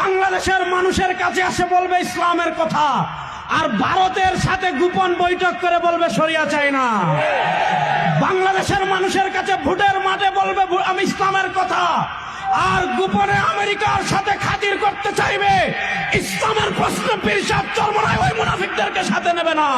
বাংলাদেশের মানুষের কাছে আসে বলবে ইসলামের কথা, আর ভারতের সাথে গোপন বৈঠক করে বলবে শরিয়া চাই না। বাংলাদেশের মানুষের কাছে ভোটের মাঠে বলবে আমি ইসলামের কথা, আর গোপনে আমেরিকার সাথে খাতির করতে চাইবে ইসলামের প্রশ্ন পিরসাদ চরমনায় ওই মুনাফিকদেরকে সাথে নেবে না।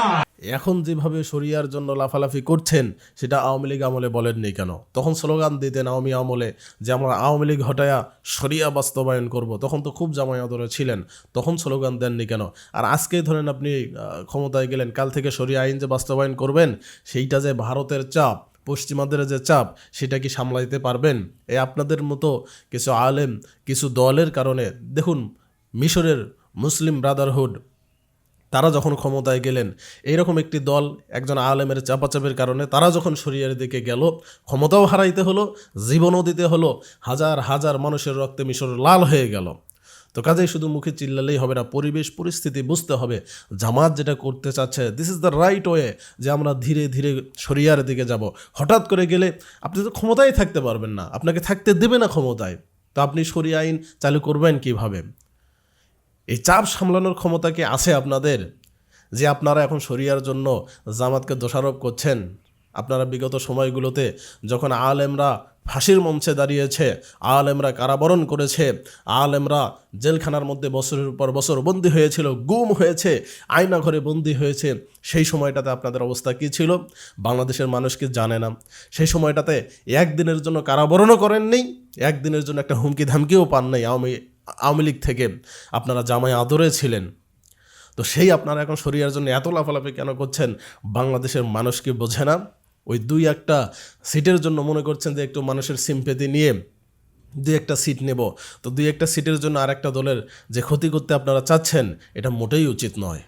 এখন যেভাবে শরিয়ার জন্য লাফালাফি করছেন সেটা আওয়ামী লীগ আমলে বলেননি কেন? তখন স্লোগান দিতেন আওয়ামী আমলে যে আমরা আওয়ামী লীগ হটায়া শরিয়া বাস্তবায়ন করব, তখন তো খুব জামাই আদরে ছিলেন, তখন স্লোগান দেননি কেন? আর আজকেই ধরেন আপনি ক্ষমতায় গেলেন, কাল থেকে শরিয়া আইন যে বাস্তবায়ন করবেন সেইটা যে ভারতের চাপ, পশ্চিমাদের যে চাপ, সেটা কি সামলাইতে পারবেন? এই আপনাদের মতো কিছু আলেম, কিছু দলের কারণে দেখুন মিশরের মুসলিম ব্রাদারহুড তারা যখন ক্ষমতায় গেলেন, এইরকম একটি দল একজন আলেমের চাপাচাপের কারণে তারা যখন শরিয়ার দিকে গেল, ক্ষমতাও হারাইতে হলো, জীবনও দিতে হলো, হাজার হাজার মানুষের রক্তে মিশর লাল হয়ে গেল। তো কাজেই শুধু মুখে চিল্লালেই হবে না, পরিবেশ পরিস্থিতি বুঝতে হবে। জামাত যেটা করতে চাচ্ছে this is the right way, যে আমরা ধীরে ধীরে শরিয়ার দিকে যাব। হঠাৎ করে গেলে আপনি তো ক্ষমতায় থাকতে পারবেন না, আপনাকে থাকতে দেবে না ক্ষমতায়, তো আপনি শরিয়া আইন চালু করবেন কিভাবে? এই চাপ সামলানোর ক্ষমতা কি আছে আপনাদের? যে আপনারা এখন শরিয়ার জন্য জামাতকে দোষারোপ করছেন। আপনারা বিগত সময়গুলোতে যখন আলেমরা ফাঁসির মঞ্চে দাঁড়িয়েছে, আলেমরা কারাবরণ করেছে, আলেমরা জেলখানার মধ্যে বছরের পর বছর বন্দী হয়েছিল, গুম হয়েছে, আয়না ঘরে বন্দী হয়েছে, সেই সময়টাতে আপনাদের অবস্থা কী ছিল বাংলাদেশের মানুষ কি জানে না? সেই সময়টাতে একদিনের জন্য কারাবরণও করেননি, একদিনের জন্য একটা হুমকি ধামকিও পান নাই আওয়ামী লীগ থেকে। আপনারা জামাই আদরে ছিলেন। তো সেই আপনারা এখন শরিয়ার জন্য এত লাফালাফি কেন করছেন? বাংলাদেশের মানুষ কি বোঝে না? ওই দুই একটা সিটের জন্য মনে করছেন যে একটু মানুষের সিম্পেথি নিয়ে দুই একটা সিট নেব, তো দুই একটা সিটের জন্য আর একটা দলের যে ক্ষতি করতে আপনারা চাচ্ছেন, এটা মোটেই উচিত নয়।